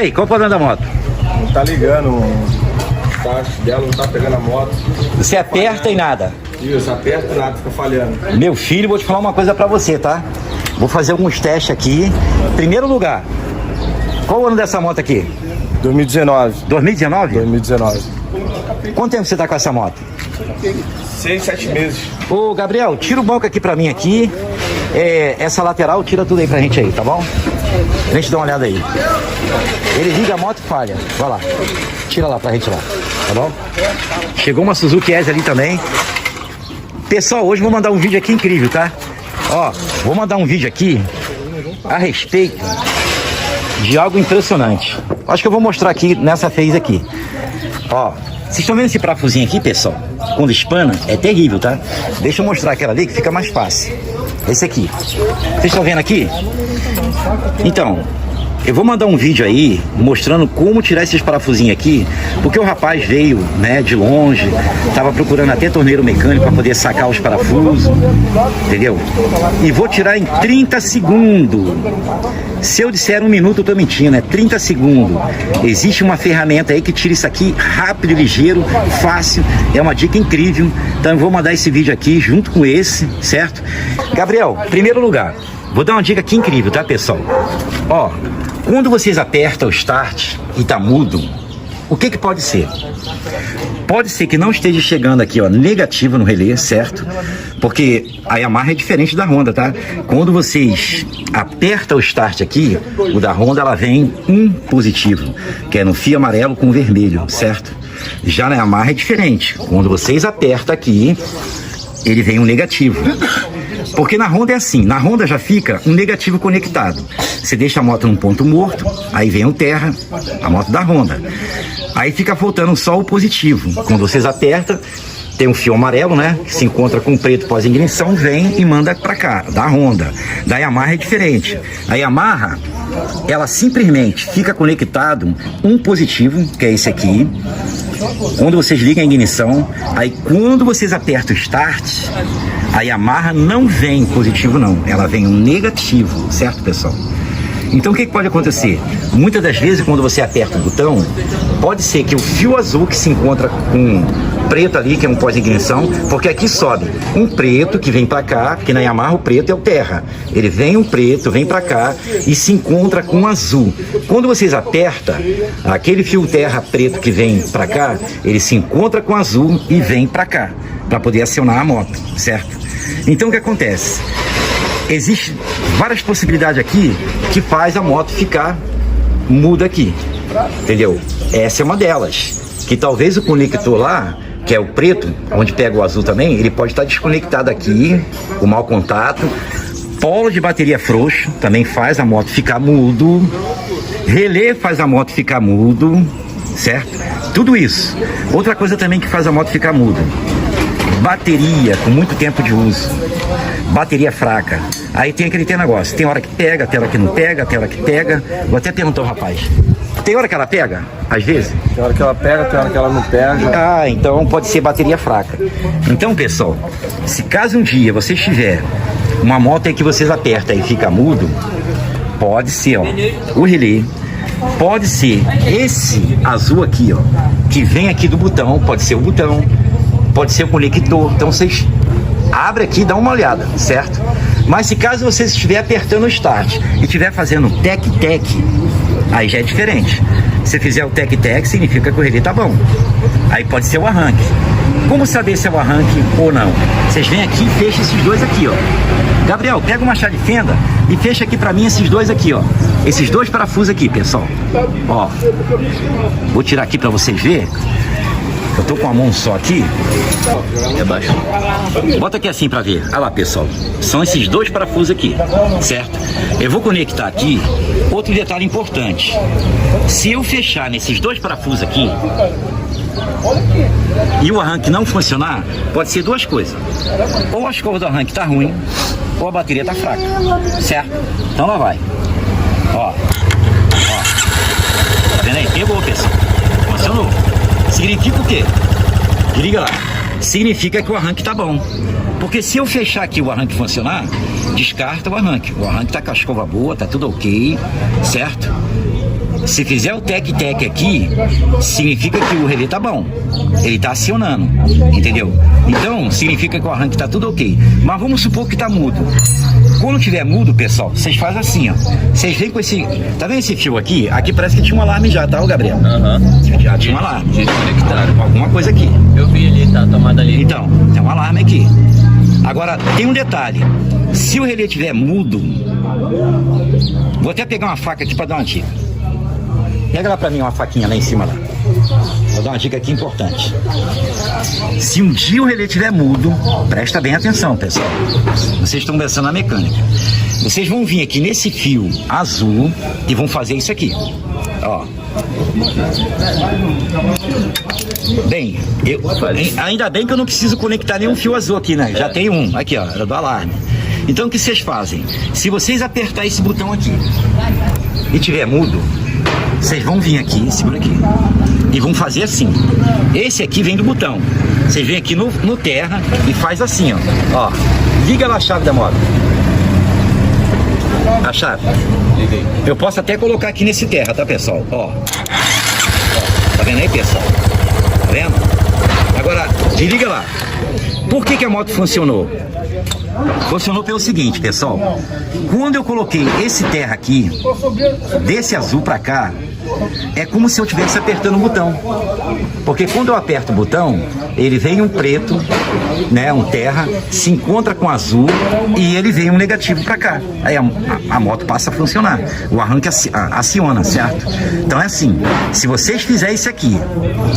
aí, qual o problema da moto? Não tá ligando, o start dela não tá pegando a moto. Você aperta e nada. Isso, aperta e nada, fica falhando. Meu filho, vou te falar uma coisa pra você, tá? Vou fazer alguns testes aqui. Primeiro lugar, qual o ano dessa moto aqui? 2019. 2019? 2019. Quanto tempo você tá com essa moto? 6, 7 meses. Ô, Gabriel, tira o banco aqui pra mim aqui. Essa lateral, tira tudo aí pra gente aí, tá bom? A gente dá uma olhada aí. Ele liga a moto e falha. Vai lá. Tira lá pra gente lá, tá bom? Chegou uma Suzuki S ali também. Pessoal, hoje vou mandar um vídeo aqui incrível, tá? Ó, vou mandar um vídeo aqui a respeito de algo impressionante. Acho que eu vou mostrar aqui nessa phase aqui. Ó, vocês estão vendo esse parafusinho aqui, pessoal? Quando espana, é terrível, tá? Deixa eu mostrar aquela ali que fica mais fácil. Esse aqui. Vocês estão vendo aqui? Então, eu vou mandar um vídeo aí mostrando como tirar esses parafusinhos aqui, porque o rapaz veio, né, de longe, tava procurando até torneiro mecânico para poder sacar os parafusos, entendeu? E vou tirar em 30 segundos. Se eu disser 1 minuto, eu tô mentindo, é 30 segundos. Existe uma ferramenta aí que tira isso aqui rápido, ligeiro, fácil, é uma dica incrível. Então eu vou mandar esse vídeo aqui junto com esse, certo? Gabriel, primeiro lugar, vou dar uma dica aqui incrível, tá, pessoal? Ó, quando vocês apertam o start e tá mudo, o que pode ser? Pode ser que não esteja chegando aqui, ó, negativo no relé, certo? Porque a Yamaha é diferente da Honda, tá? Quando vocês apertam o start aqui, o da Honda ela vem positivo, que é no fio amarelo com vermelho, certo? Já na Yamaha é diferente. Quando vocês apertam aqui, ele vem negativo. Porque na Honda é assim, na Honda já fica um negativo conectado. Você deixa a moto num ponto morto, aí vem o terra, a moto da Honda. Aí fica faltando só o positivo. Quando vocês apertam, tem um fio amarelo, né, que se encontra com o preto pós-ignição, vem e manda pra cá, da Honda. Da Yamaha é diferente. A Yamaha, ela simplesmente fica conectado um positivo, que é esse aqui, quando vocês ligam a ignição. Aí quando vocês apertam o start, a Yamaha não vem positivo não, ela vem um negativo, certo, pessoal? Então o que pode acontecer? Muitas das vezes quando você aperta o botão, pode ser que o fio azul que se encontra com preto ali, que é um pós-ignição, porque aqui sobe um preto que vem para cá, porque na Yamaha o preto é o terra. Ele vem um preto, vem para cá e se encontra com um azul. Quando vocês apertam, aquele fio terra preto que vem para cá, ele se encontra com azul e vem para cá, para poder acionar a moto, certo? Então o que acontece? Existem várias possibilidades aqui que faz a moto ficar muda aqui, entendeu? Essa é uma delas, que talvez o conector lá, que é o preto, onde pega o azul também, ele pode estar desconectado aqui, com mau contato. Polo de bateria frouxo também faz a moto ficar mudo. Relé faz a moto ficar mudo, certo? Tudo isso. Outra coisa também que faz a moto ficar muda: bateria com muito tempo de uso, bateria fraca. Aí tem aquele negócio, tem hora que pega, tem hora que não pega, tem hora que pega. Vou até perguntar ao rapaz, tem hora que ela pega, às vezes? Tem hora que ela pega, tem hora que ela não pega. Ah, então pode ser bateria fraca. Então, pessoal, se caso um dia você tiver uma moto aí que vocês apertam e fica mudo, pode ser, ó, o relé. Pode ser esse azul aqui, ó, que vem aqui do botão, pode ser o botão, pode ser o conector. Então vocês abrem aqui e dão uma olhada, certo? Mas se caso você estiver apertando o start e estiver fazendo tec-tec, aí já é diferente. Se fizer o tec-tec, significa que o relé tá bom. Aí pode ser o arranque. Como saber se é o arranque ou não? Vocês vêm aqui e fecham esses dois aqui, ó. Gabriel, pega uma chave de fenda e fecha aqui pra mim esses dois aqui, ó. Esses dois parafusos aqui, pessoal. Ó, vou tirar aqui pra vocês verem. Eu tô com a mão só aqui. É baixo. Bota aqui assim pra ver. Olha lá, pessoal. São esses dois parafusos aqui, certo? Eu vou conectar aqui. Outro detalhe importante: se eu fechar nesses dois parafusos aqui e o arranque não funcionar, pode ser duas coisas: ou a escova do arranque tá ruim, ou a bateria tá fraca, certo? Então lá vai. Ó. Tá vendo aí? Pegou, pessoal. Funcionou. Significa o quê? Liga lá. Significa que o arranque tá bom. Porque se eu fechar aqui o arranque funcionar, descarta o arranque. O arranque tá com a escova boa, tá tudo ok, certo? Se fizer o tec-tec aqui, significa que o relé tá bom. Ele tá acionando, entendeu? Então, significa que o arranque tá tudo ok. Mas vamos supor que tá mudo. Quando tiver mudo, pessoal, vocês fazem assim, ó. Vocês vêm com esse... Tá vendo esse fio aqui? Aqui parece que tinha um alarme já, tá, ô Gabriel? Já tinha um alarme. Desconectaram. Alguma coisa aqui. Eu vi ali, tá a tomada ali. Então, tem um alarme aqui. Agora, tem um detalhe. Se o relé estiver mudo... Vou até pegar uma faca aqui pra dar uma dica. Pega lá pra mim uma faquinha lá em cima lá. Vou dar uma dica aqui importante. Se um dia o relé estiver mudo, presta bem atenção, pessoal. Vocês estão pensando na mecânica. Vocês vão vir aqui nesse fio azul e vão fazer isso aqui. Ó. Bem, ainda bem que eu não preciso conectar nenhum fio azul aqui, né? Já tem um. Aqui, ó, era do alarme. Então o que vocês fazem? Se vocês apertar esse botão aqui e tiver mudo, vocês vão vir aqui, segura aqui, e vão fazer assim. Esse aqui vem do botão. Vocês vêm aqui no terra e faz assim, ó. Liga lá a chave da moto. A chave. Eu posso até colocar aqui nesse terra, tá, pessoal? Ó. Tá vendo aí, pessoal? Tá vendo? Agora, desliga lá. Por que a moto funcionou? Funcionou pelo seguinte, pessoal. Quando eu coloquei esse terra aqui, desse azul pra cá, é como se eu estivesse apertando o botão. Porque quando eu aperto o botão, ele vem um preto, né, um terra, se encontra com azul e ele vem um negativo pra cá. Aí a moto passa a funcionar. O arranque aciona, certo? Então é assim, se vocês fizerem isso aqui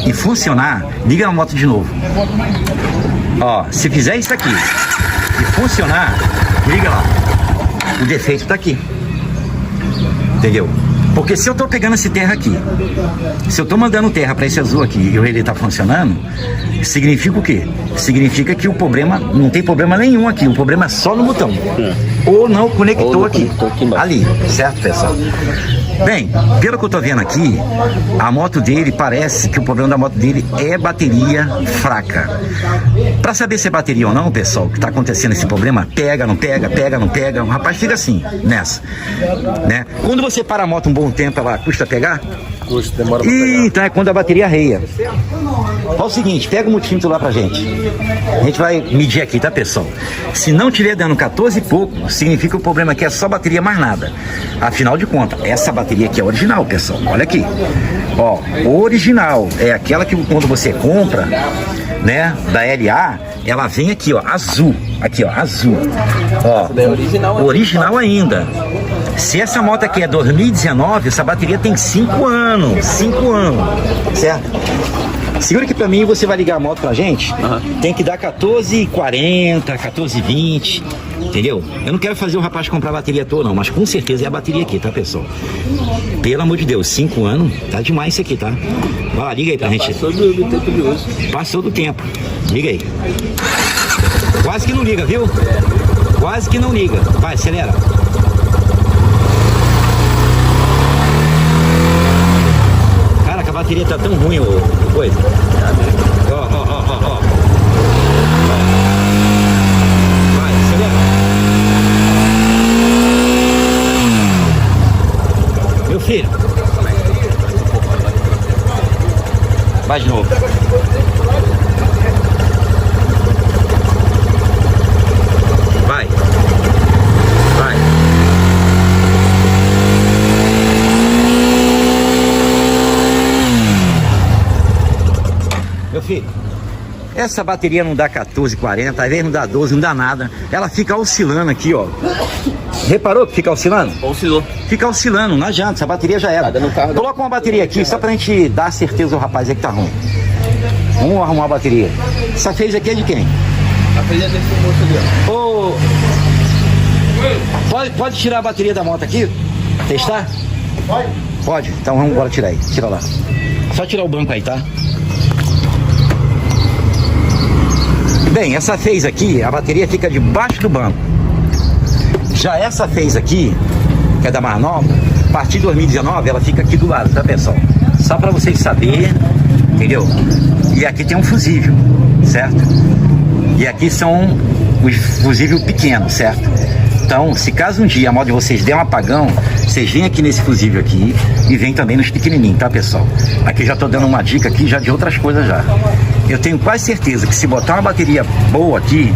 e funcionar, liga a moto de novo. Ó, se fizer isso aqui e funcionar, liga lá. O defeito tá aqui. Entendeu? Porque se eu tô pegando esse terra aqui, se eu tô mandando terra para esse azul aqui e o relé tá funcionando, significa o quê? Significa que o problema, não tem problema nenhum aqui, o problema é só no botão. Ou não conectou aqui, ali, certo, pessoal? Bem, pelo que eu tô vendo aqui, a moto dele, parece que o problema da moto dele é bateria fraca. Para saber se é bateria ou não, pessoal, que tá acontecendo esse problema, pega, não pega, pega, não pega, o rapaz fica assim, nessa, né? Quando você para a moto um bom tempo, ela custa pegar? Custa, demora pra pegar. Então é quando a bateria arreia. Fala o seguinte, pega o multímetro lá pra gente. A gente vai medir aqui, tá, pessoal? Se não tiver dando 14 e pouco, significa que o problema aqui é só bateria, mais nada. Afinal de contas, essa bateria aqui é original, pessoal. Olha aqui. Ó, original. É aquela que quando você compra, né, da LA, ela vem aqui, ó, azul. Aqui, ó, azul. Ó, original ainda. Se essa moto aqui é 2019, essa bateria tem 5 anos. 5 anos. Certo? Segura aqui pra mim e você vai ligar a moto pra gente. Tem que dar 14,40, 14,20. Entendeu? Eu não quero fazer o rapaz comprar a bateria toda, não, mas com certeza é a bateria aqui, tá, pessoal? Pelo amor de Deus, 5 anos, tá demais isso aqui, tá? Vai lá, liga aí pra gente. Passou do tempo de uso. Passou do tempo. Liga aí. Quase que não liga, viu? Quase que não liga. Vai, acelera. Caraca, a bateria tá tão ruim, ô coisa. Ó. Vai, acelera. Meu filho. Vai de novo. Vai. Meu filho, essa bateria não dá 14,40, às vezes não dá 12, não dá nada. Ela fica oscilando aqui, ó. Reparou que fica oscilando? Oscilou. Fica oscilando, não adianta, essa bateria já era. Coloca uma bateria aqui, só pra gente dar certeza ao rapaz aí que tá ruim. Vamos arrumar a bateria. Essa fez aqui é de quem? A fez é desse moço ali, ó. Pode tirar a bateria da moto aqui? Testar? Pode? Então vamos embora tirar aí. Tira lá. Só tirar o banco aí, tá? Bem, essa fez aqui, a bateria fica debaixo do banco. Já essa fez aqui, que é da mais nova, a partir de 2019 ela fica aqui do lado, tá, pessoal? Só pra vocês saberem, entendeu? E aqui tem um fusível, certo? E aqui são os fusíveis pequenos, certo? Então, se caso um dia a moto de vocês der um apagão, vocês vêm aqui nesse fusível aqui e vêm também nos pequenininhos, tá, pessoal? Aqui já tô dando uma dica aqui já de outras coisas já. Eu tenho quase certeza que se botar uma bateria boa aqui,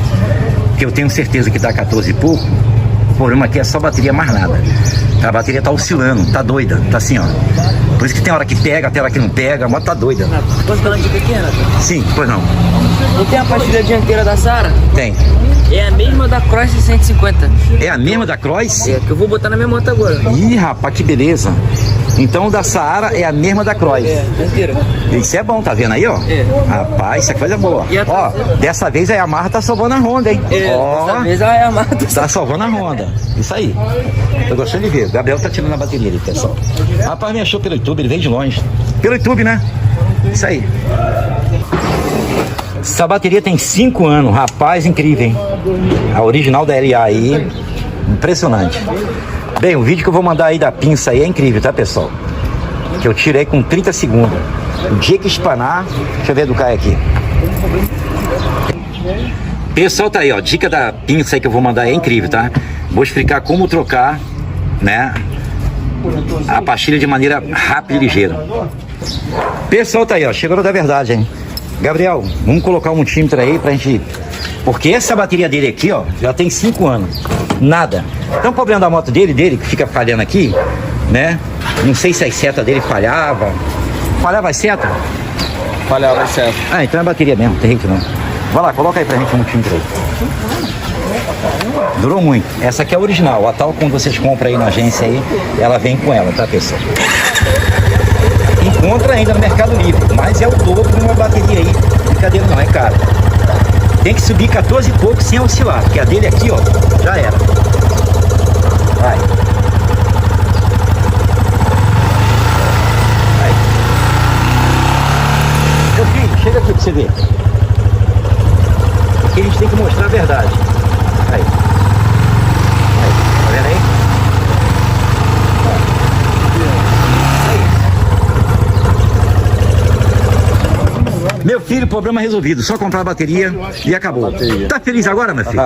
que eu tenho certeza que dá 14 e pouco, o problema aqui é só bateria, mais nada. A bateria tá oscilando, tá doida, tá assim, ó. Por isso que tem hora que pega, tem hora que não pega, a moto tá doida. Posso dar uma dica aqui, Renato? Sim, pois não. Não tem a pastilha dianteira da Saara? Tem. É a mesma da Cross 150. É a mesma da Cross? É, que eu vou botar na minha moto agora. Ih, rapaz, que beleza. Então o da Saara é a mesma da Cross. É, dianteira. Isso é bom, tá vendo aí, ó? É. Rapaz, isso é coisa boa. E a Ó, dessa vez a Yamaha tá salvando a Honda, hein? É, Ó, dessa vez a Yamaha tá salvando a Honda. Isso aí. Tô gostando de ver. O Gabriel tá tirando a bateria ali, pessoal. Rapaz, me achou pelo YouTube, ele veio de longe. Pelo YouTube, né? Isso aí. Essa bateria tem 5 anos, rapaz, incrível, hein? A original da LA aí, impressionante. Bem, o vídeo que eu vou mandar aí da pinça aí é incrível, tá, pessoal? Que eu tirei com 30 segundos. O dia que espanar, deixa eu ver do Caio aqui. Pessoal, tá aí, ó, dica da pinça aí que eu vou mandar é incrível, tá? Vou explicar como trocar, né, a pastilha de maneira rápida e ligeira. Pessoal, tá aí, ó, chegou da verdade, hein? Gabriel, vamos colocar um multímetro aí pra gente... Porque essa bateria dele aqui, ó, já tem 5 anos. Nada. Então o problema da moto dele, que fica falhando aqui, né? Não sei se as setas dele falhava. Falhava as setas? Falhava, certo. Ah, então é a bateria mesmo, não tem jeito não. Vai lá, coloca aí pra gente um multímetro aí. Durou muito. Essa aqui é a original. A tal como vocês compram aí na agência aí, ela vem com ela, tá, pessoal? Encontra ainda no Mercado Livre, mas é o dobro de uma bateria aí. Brincadeira não, é caro. Tem que subir 14 e pouco sem oscilar, porque a dele aqui, ó, já era. Vai. Vai. Meu filho, chega aqui pra você ver. Aqui a gente tem que mostrar a verdade. Aí. Aí. Tá vendo aí? Meu filho, problema resolvido. Só comprar a bateria e acabou. Tá feliz agora, meu filho?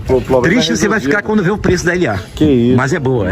Problema Triste você vai ficar quando vê o preço da LA. Que isso. Mas é boa.